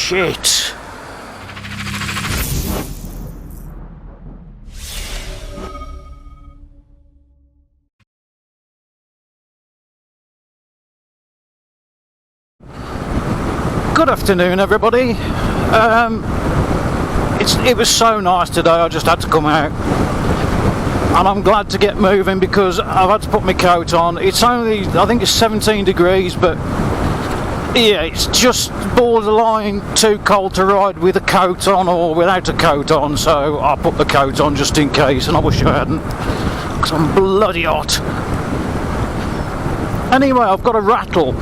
shit. Good afternoon, everybody. It was so nice today, I just had to come out. And I'm glad to get moving because I've had to put my coat on. It's only, I think it's 17 degrees, but yeah, it's just borderline too cold to ride with a coat on or without a coat on, so I put the coat on just in case, and I wish I hadn't, because I'm bloody hot. Anyway, I've got a rattle.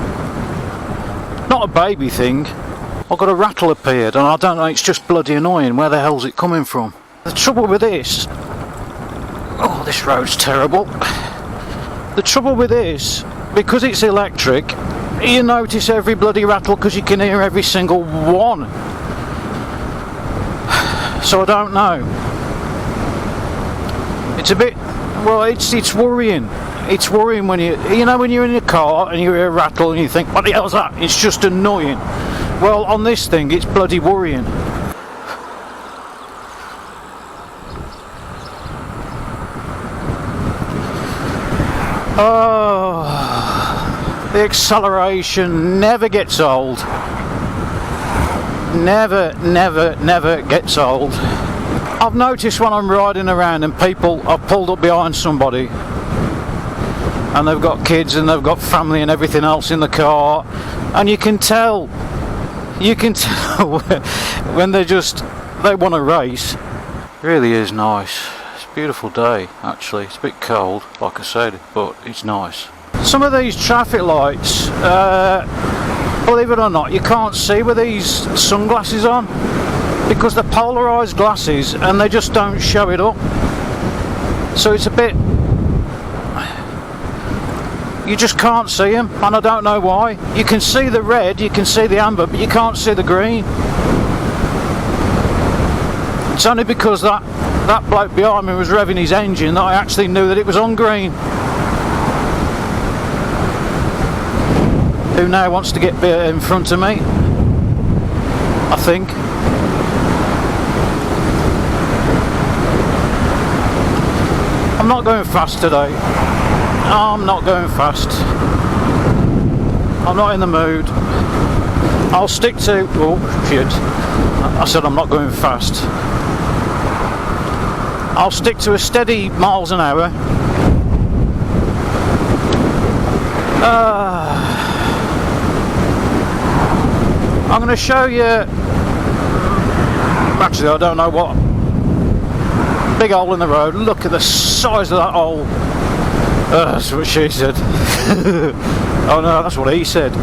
Not a baby thing. I've got a rattle appeared, and I don't know, it's just bloody annoying. Where the hell's it coming from? The trouble with this... Oh, this road's terrible. The trouble with this, because it's electric, you notice every bloody rattle because you can hear every single one. So I don't know. It's a bit... Well, it's worrying. It's worrying when when you're in your car and you hear a rattle and you think, what the hell's that? It's just annoying. Well, on this thing, it's bloody worrying. Oh, the acceleration never gets old. Never, never, never gets old. I've noticed when I'm riding around and people are pulled up behind somebody and they've got kids and they've got family and everything else in the car, and you can tell when they want to race. It really is nice. It's a beautiful day, actually. It's a bit cold, like I said, but it's nice. Some of these traffic lights, believe it or not, you can't see with these sunglasses on because they're polarised glasses and they just don't show it up. So it's a bit... You just can't see them, and I don't know why. You can see the red, you can see the amber, but you can't see the green. It's only because that bloke behind me was revving his engine that I actually knew that it was on green. Who now wants to get in front of me? I think. I'm not going fast today. I'm not going fast. I'm not in the mood. I'll stick to... Oh, shit. I said I'm not going fast. I'll stick to a steady miles an hour. I'm going to show you... Actually, I don't know what. Big hole in the road. Look at the size of that hole. That's what she said. Oh no, that's what he said.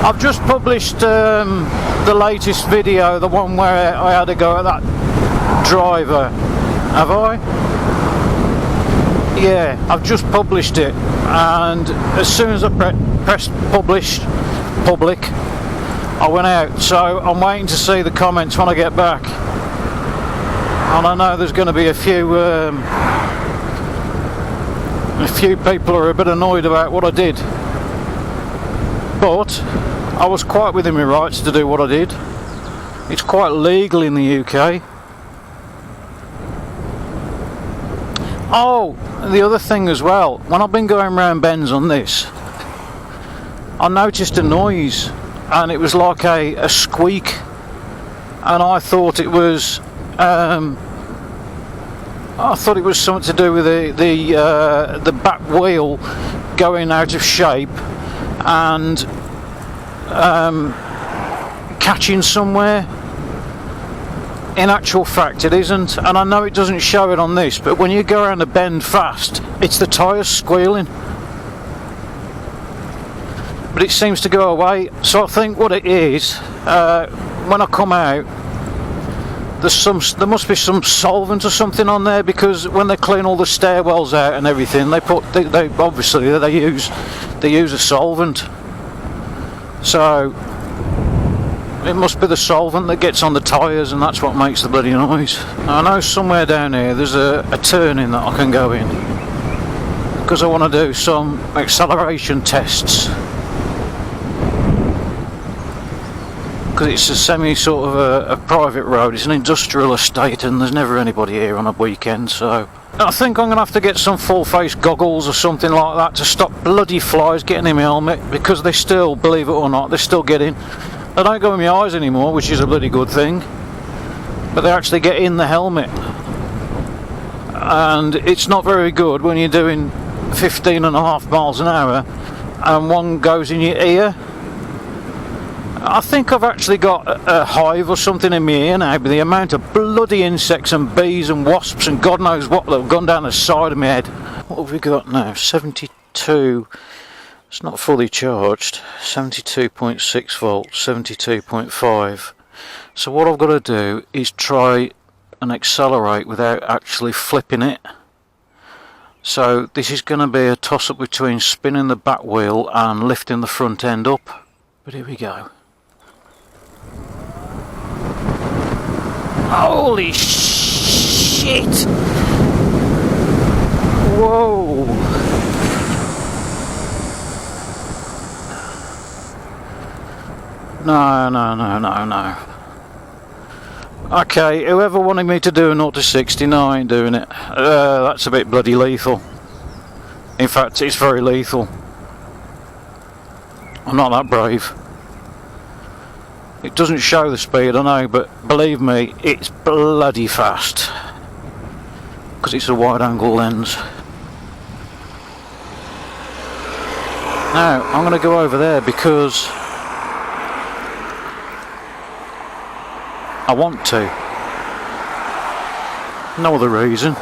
I've just published the latest video, the one where I had a go at that driver. Have I? Yeah, I've just published it, and as soon as I pressed public, I went out. So I'm waiting to see the comments when I get back. And I know there's going to be a few people are a bit annoyed about what I did, but I was quite within my rights to do what I did. It's quite legal in the UK. Oh, the other thing as well, when I've been going round bends on this, I noticed a noise, and it was like a squeak, and I thought it was something to do with the back wheel going out of shape and catching somewhere. In actual fact, it isn't, and I know it doesn't show it on this, but when you go around a bend fast, it's the tyres squealing. But it seems to go away. So I think what it is, when I come out, there must be some solvent or something on there, because when they clean all the stairwells out and everything, they obviously use a solvent. So it must be the solvent that gets on the tyres, and that's what makes the bloody noise. I know somewhere down here there's a turning that I can go in, because I want to do some acceleration tests. because it's a semi sort of a private road. It's an industrial estate and there's never anybody here on a weekend, so I think I'm going to have to get some full face goggles or something like that to stop bloody flies getting in my helmet, because they still, believe it or not, they're still getting. They don't go in my eyes anymore, which is a bloody good thing, but they actually get in the helmet, and it's not very good when you're doing 15.5 miles an hour and one goes in your ear. I think I've actually got a hive or something in my ear now, but the amount of bloody insects and bees and wasps and God knows what that have gone down the side of my head. What have we got now? 72. It's not fully charged. 72.6 volts, 72.5. So what I've got to do is try and accelerate without actually flipping it. So this is going to be a toss-up between spinning the back wheel and lifting the front end up. But here we go. Holy shit! Whoa! No. Okay, whoever wanted me to do a 0 to 60, no, I ain't doing it. That's a bit bloody lethal. In fact, it's very lethal. I'm not that brave. It doesn't show the speed, I know, but believe me, it's bloody fast. Because it's a wide angle lens. Now, I'm going to go over there because I want to. No other reason.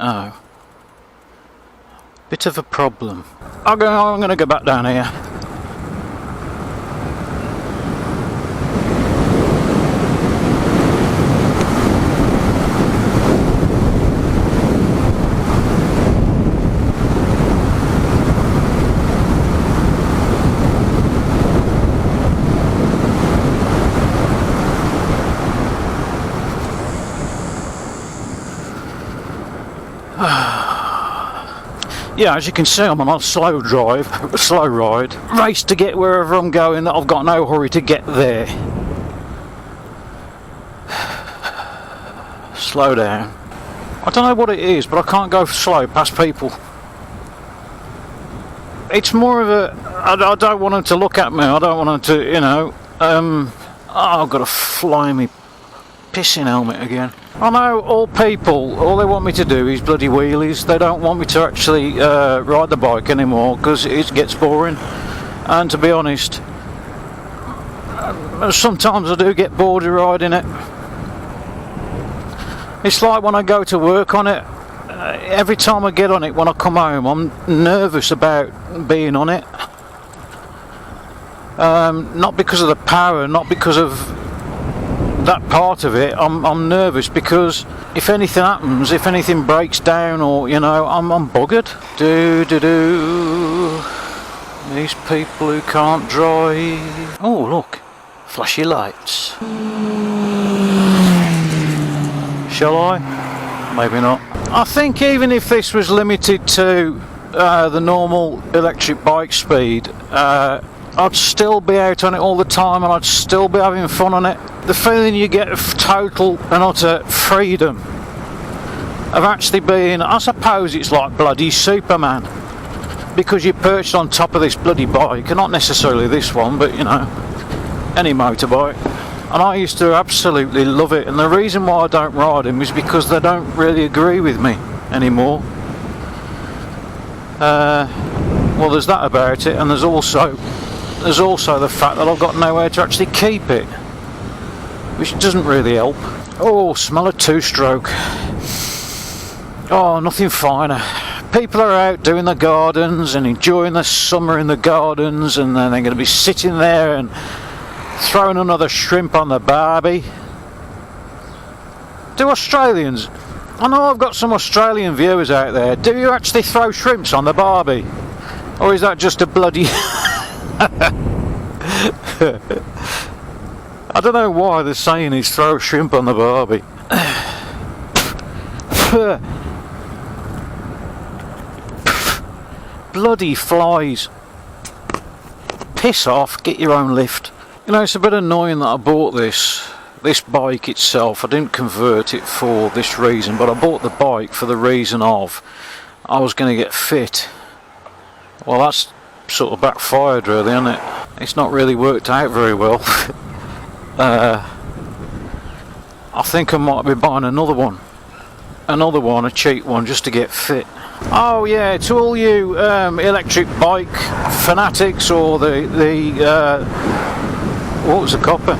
Oh. Bit of a problem. I'm going to go back down here. Yeah, as you can see, I'm on a slow ride, race to get wherever I'm going, that I've got no hurry to get there. Slow down. I don't know what it is, but I can't go slow past people. It's more of a, I don't want them to look at me, I don't want them to, you know, oh, I've got a flying pissing helmet again. I know all people, all they want me to do is bloody wheelies. They don't want me to actually ride the bike anymore because it gets boring. And to be honest, sometimes I do get bored of riding it. It's like when I go to work on it, every time I get on it when I come home, I'm nervous about being on it. Not because of the power, not because of that part of it. I'm nervous because if anything happens, if anything breaks down, or you know, I'm buggered. These people who can't drive. Oh look, flashy lights. Shall I? Maybe not. I think even if this was limited to the normal electric bike speed, I'd still be out on it all the time and I'd still be having fun on it. The feeling you get of total and utter freedom of actually being, I suppose it's like bloody Superman, because you're perched on top of this bloody bike, and not necessarily this one, but you know, any motorbike. And I used to absolutely love it, and the reason why I don't ride them is because they don't really agree with me anymore. Well, there's that about it, and there's also the fact that I've got nowhere to actually keep it, which doesn't really help. Oh, smell a two-stroke. Oh, nothing finer. People are out doing the gardens and enjoying the summer in the gardens, and then they're going to be sitting there and throwing another shrimp on the barbie. Do Australians, I know I've got some Australian viewers out there, do you actually throw shrimps on the barbie? Or is that just a bloody... I don't know why they're saying is throw shrimp on the barbie. bloody flies. Piss off, get your own lift. You know, it's a bit annoying that I bought this bike itself. I didn't convert it for this reason, but I bought the bike for the reason of I was going to get fit. Well, that's sort of backfired really, isn't it? It's not really worked out very well. I think I might be buying another one, a cheap one, just to get fit. Oh yeah, to all you electric bike fanatics, or what was the copper?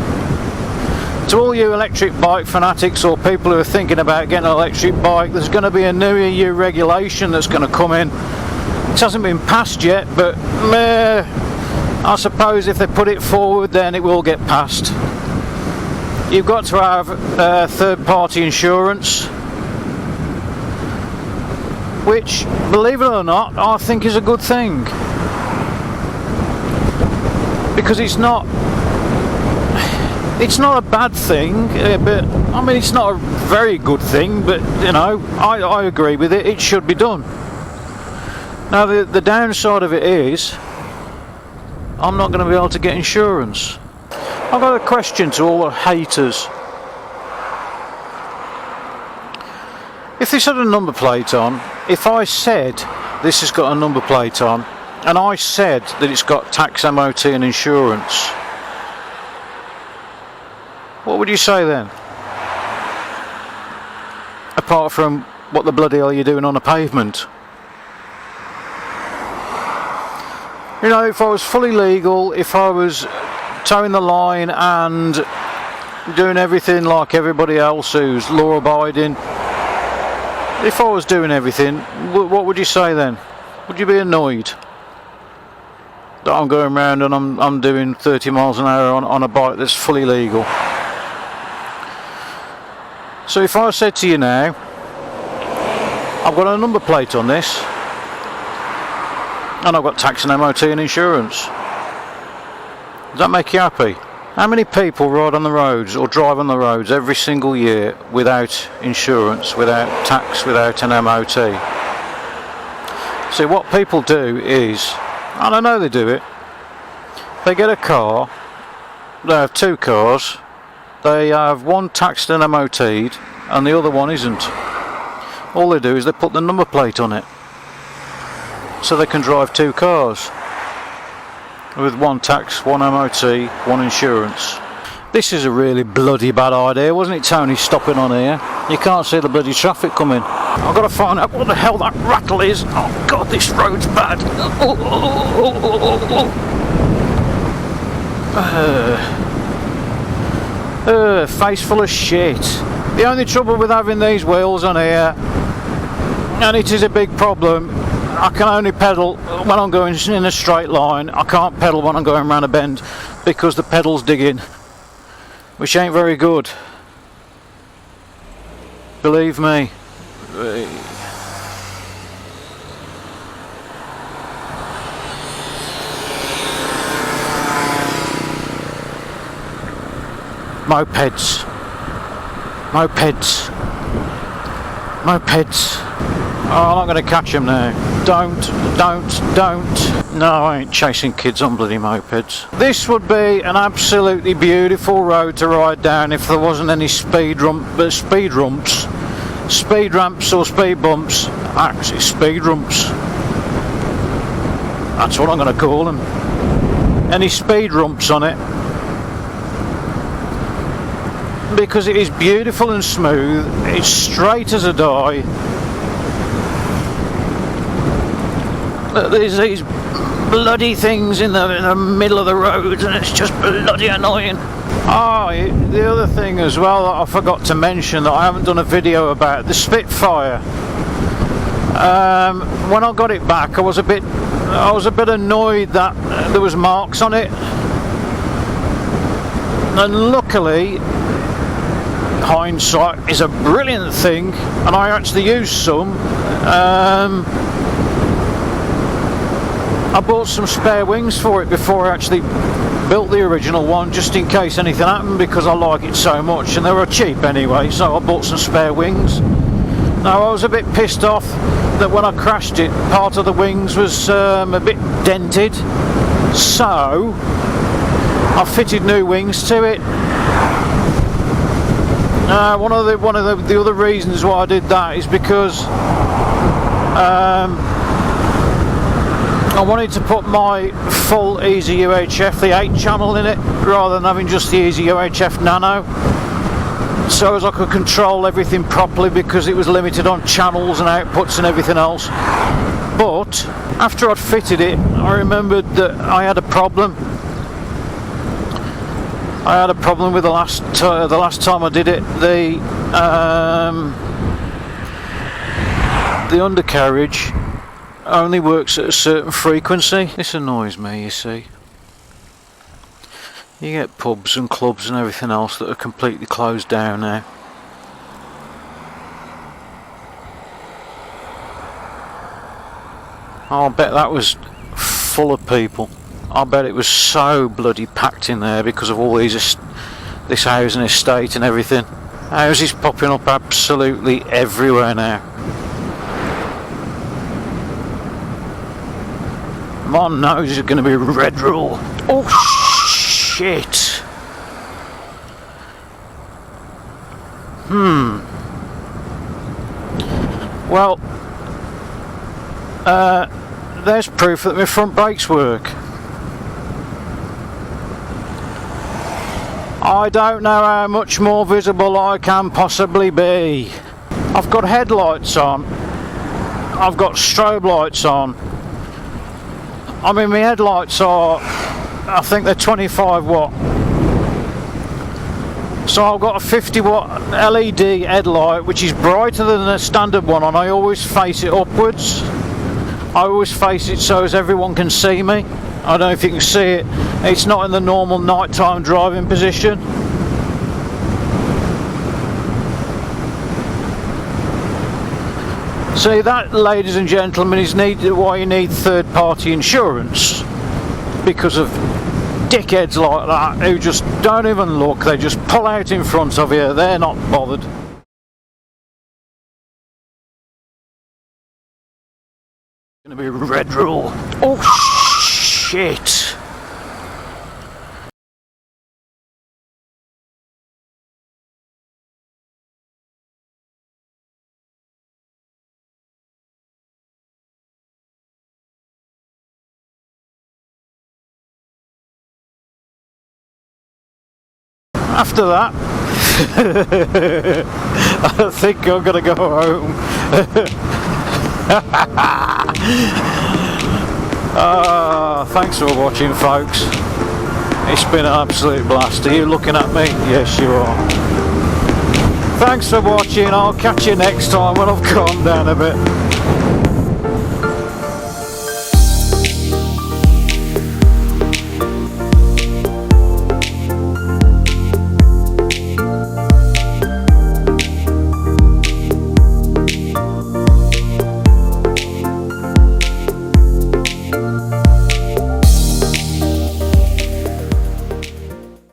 To all you electric bike fanatics or people who are thinking about getting an electric bike, there's going to be a new EU regulation that's going to come in. It hasn't been passed yet, but I suppose if they put it forward, then it will get passed. You've got to have third-party insurance, which, believe it or not, I think is a good thing, because it's not a bad thing, but I mean, it's not a very good thing, but you know, I agree with it. It should be done. Now the downside of it is I'm not going to be able to get insurance. I've got a question to all the haters. If this had a number plate on, if I said this has got a number plate on, and I said that it's got tax, MOT and insurance, what would you say then? Apart from, what the bloody hell are you doing on a pavement? You know, if I was fully legal, if I was towing the line and doing everything like everybody else who's law abiding, if I was doing everything, what would you say then? Would you be annoyed that I'm going around and I'm doing 30 miles an hour on a bike that's fully legal? So if I said to you now, I've got a number plate on this, and I've got tax and MOT and insurance, does that make you happy? How many people ride on the roads or drive on the roads every single year without insurance, without tax, without an MOT? See, what people do is, and I know they do it, they get a car, they have two cars, they have one taxed and MOT'd and the other one isn't. All they do is they put the number plate on it, so they can drive two cars with one tax, one MOT, one insurance. This is a really bloody bad idea, wasn't it, Tony, stopping on here? You can't see the bloody traffic coming. I've got to find out what the hell that rattle is. Oh god, this road's bad. Face full of shit. The only trouble with having these wheels on here, and it is a big problem, I can only pedal when I'm going in a straight line. I can't pedal when I'm going around a bend because the pedal's digging, which ain't very good, believe me. Mopeds. Oh, I'm not going to catch them now. Don't. No, I ain't chasing kids on bloody mopeds. This would be an absolutely beautiful road to ride down if there wasn't any speed ramps or speed bumps. Actually, speed ramps. That's what I'm going to call them. Any speed ramps on it. Because it is beautiful and smooth, it's straight as a die. There's these bloody things in the middle of the road, and it's just bloody annoying. Oh, the other thing as well that I forgot to mention that I haven't done a video about, the Spitfire. When I got it back, I was a bit annoyed that there was marks on it, and luckily, hindsight is a brilliant thing, and I actually used some. I bought some spare wings for it before I actually built the original one, just in case anything happened, because I like it so much, and they were cheap anyway, so I bought some spare wings. Now I was a bit pissed off that when I crashed it, part of the wings was a bit dented, so I fitted new wings to it. One of the other reasons why I did that is because I wanted to put my full Easy UHF, the 8 channel in it, rather than having just the Easy UHF Nano, so as I could control everything properly, because it was limited on channels and outputs and everything else. But after I'd fitted it, I remembered that I had a problem. I had a problem with the last time I did it. The undercarriage only works at a certain frequency. This annoys me, you see. You get pubs and clubs and everything else that are completely closed down now. I'll bet that was full of people. I bet it was so bloody packed in there because of all this housing estate and everything. Houses popping up absolutely everywhere now. My nose is going to be red raw. Oh shit. Well, there's proof that my front brakes work. I don't know how much more visible I can possibly be. I've got headlights on. I've got strobe lights on. I mean, my headlights are, I think they're 25 watt. So I've got a 50 watt LED headlight, which is brighter than a standard one, and I always face it upwards. I always face it so as everyone can see me. I don't know if you can see it. It's not in the normal nighttime driving position. See, that, ladies and gentlemen, is why you need third-party insurance, because of dickheads like that who just don't even look. They just pull out in front of you. They're not bothered. Gonna be red raw. Oh shit. After that, I think I'm gonna go home. Thanks for watching, folks. It's been an absolute blast. Are you looking at me? Yes, you are. Thanks for watching. I'll catch you next time when I've calmed down a bit.